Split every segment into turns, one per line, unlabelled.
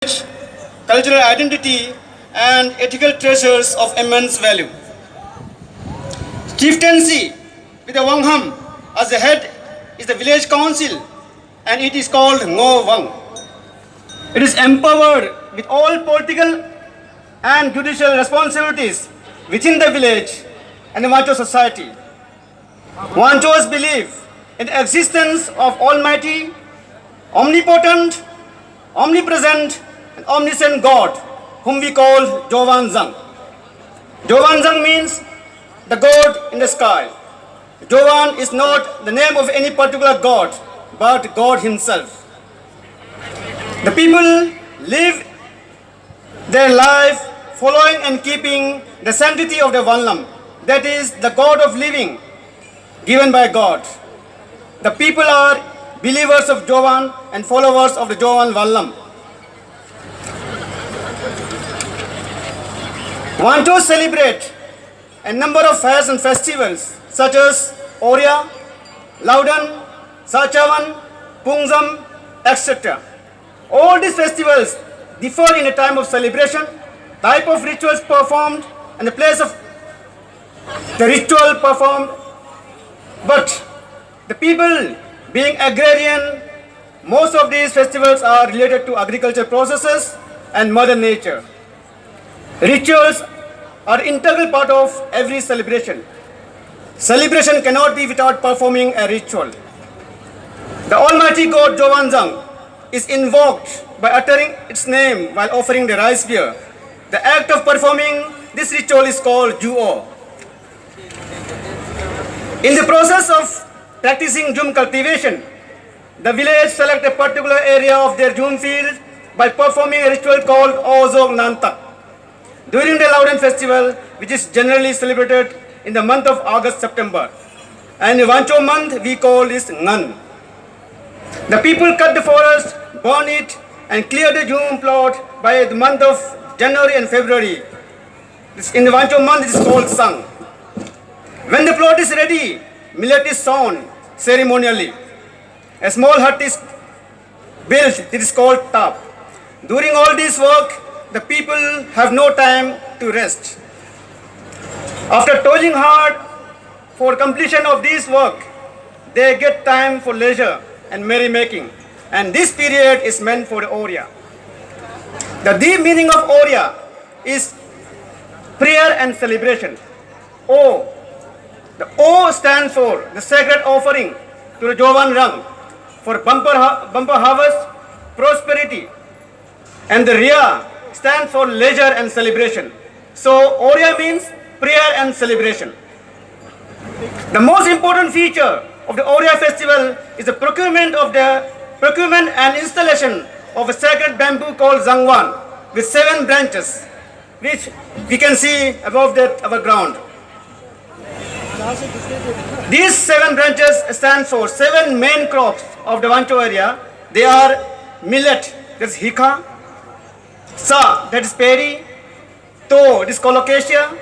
cultural identity, and ethical treasures of immense value. Chieftaincy with the Wangham as the head is the village council and it is called Ngo Wang. It is empowered with all political and judicial responsibilities within the village and the Wancho society. Wanchos believe in the existence of Almighty, omnipotent, omnipresent, and omniscient God, whom we call Jovan Zang. Jovan Zang means the God in the sky. Jovan is not the name of any particular God, but God Himself. The people live their life following and keeping the sanctity of the Vanlam, that is, the God of living, given by God. The people are believers of Jovan and followers of the Jovan Vallam. Wanchos celebrate a number of fairs and festivals such as Oria, Laudan, Sachavan, Pungzam, etc. All these festivals differ in the time of celebration, type of rituals performed, and the place of the ritual performed. But the people being agrarian, most of these festivals are related to agriculture processes and mother nature. Rituals are integral part of every celebration. Celebration cannot be without performing a ritual. The Almighty God Jovanzang is invoked by uttering its name while offering the rice beer. The act of performing this ritual is called Juo. In the process of practicing jum cultivation, the village select a particular area of their jum field by performing a ritual called Ozog Nantak. During the Laudan festival, which is generally celebrated in the month of August-September, and the Wancho month we call this Ngan. The people cut the forest, burn it, and clear the jum plot by the month of January and February. In the Wancho month, it is called Sang. When the plot is ready, millet is sown ceremonially. A small hut is built, it is called tap. During all this work, the people have no time to rest. After toiling hard for completion of this work, they get time for leisure and merrymaking. And this period is meant for the Oria. The deep meaning of Oria is prayer and celebration. O. The O stands for the sacred offering to the Jovan Rang for bumper harvest, prosperity. And the Ria stands for leisure and celebration. So Oria means prayer and celebration. The most important feature of the Oria festival is the procurement and installation of a sacred bamboo called Zangwan with 7 branches, which we can see above our ground. These 7 branches stand for 7 main crops of the Wancho area. They are millet, that is hika, sa, that is paddy, to, that is colocasia,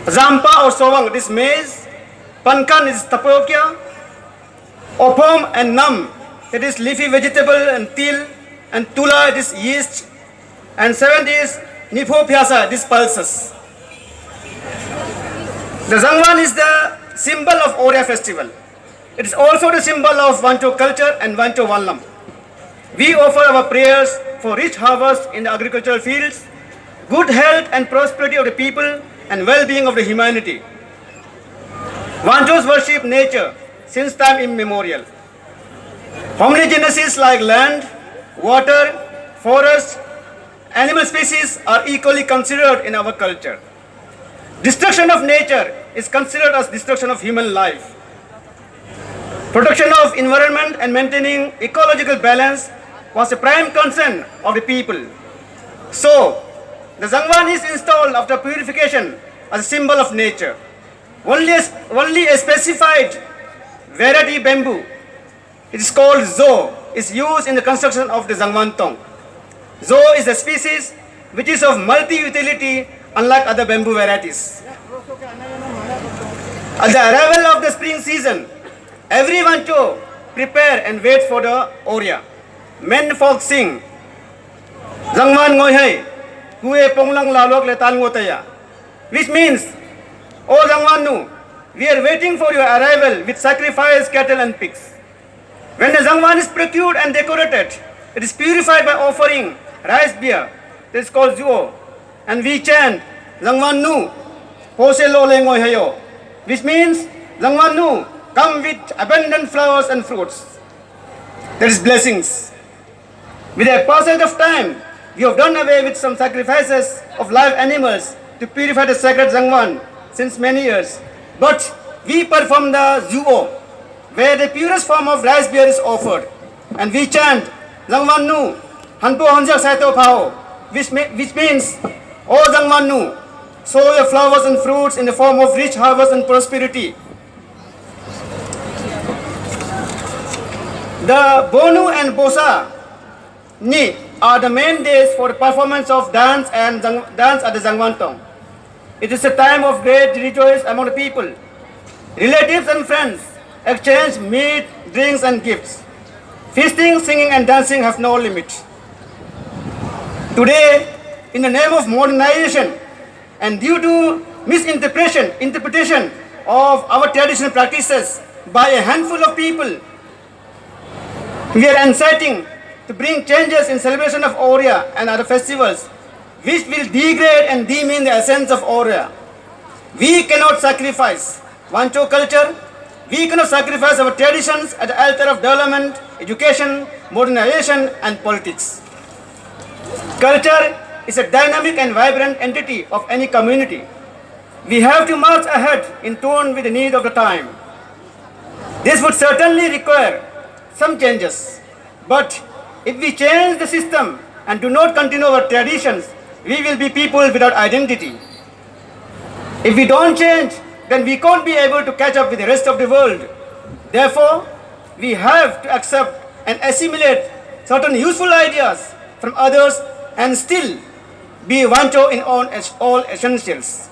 zampa or sowang, that is maize, pankan is tapioca, opom and nam, that is leafy vegetable and til, and tula, that is yeast, and 7th is nipho pyasa, that is pulses. The Zangwan is the symbol of Oria festival. It is also the symbol of Wancho culture and Wancho Vallam. We offer our prayers for rich harvest in the agricultural fields, good health and prosperity of the people, and well-being of the humanity. Wanchos worship nature since time immemorial. Homogeneous like land, water, forest, animal species are equally considered in our culture. Destruction of nature is considered as destruction of human life. Protection of environment and maintaining ecological balance was a prime concern of the people. So, the Zangwan is installed after purification as a symbol of nature. Only a specified variety bamboo, it is called Zo, is used in the construction of the Zangwan Tong. Zo is a species which is of multi-utility unlike other bamboo varieties. At the arrival of the spring season, every Wancho prepare and wait for the Oria. Men folk sing, Zangwan ngoi hai, kue ponglang lalok letan ngotaya. Which means, O Zangwan nu, we are waiting for your arrival with sacrificed cattle and pigs. When the Zangwan is procured and decorated, it is purified by offering rice beer. This is called Zuo. And we chant, Zangwan nu, Pose lo le ngoi hayo. Which means, Zangwan nu, come with abundant flowers and fruits. That is blessings. With the passage of time, we have done away with some sacrifices of live animals to purify the sacred Zangwan since many years. But we perform the Zuo, where the purest form of rice beer is offered. And we chant, Zangwan nu, Hanpo Hanjak Saito Pao, which means, O Zangwan nu, sow your flowers and fruits in the form of rich harvest and prosperity. The Bonu and Bosa Ni are the main days for performance of dance and dance at the Zangwantong. It is a time of great rejoice among the people. Relatives and friends exchange meat, drinks and gifts. Feasting, singing and dancing have no limit. Today, in the name of modernization and due to interpretation of our traditional practices by a handful of people, we are inciting to bring changes in celebration of Oria and other festivals, which will degrade and demean the essence of Oria. We cannot sacrifice Wancho culture. We cannot sacrifice our traditions at the altar of development, education, modernization, and politics. Culture is a dynamic and vibrant entity of any community. We have to march ahead in tune with the need of the time. This would certainly require some changes, but if we change the system and do not continue our traditions, we will be people without identity. If we don't change, then we can't be able to catch up with the rest of the world. Therefore, we have to accept and assimilate certain useful ideas from others and still be Wancho in all essentials.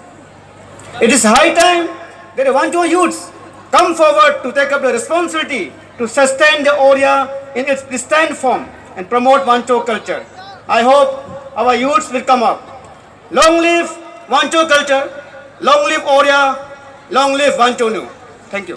It is high time that the Wancho youths come forward to take up the responsibility to sustain the Oria in its pristine form and promote Wancho culture. I hope our youths will come up. Long live Wancho culture, long live Oria, long live Wancho Nu. Thank you.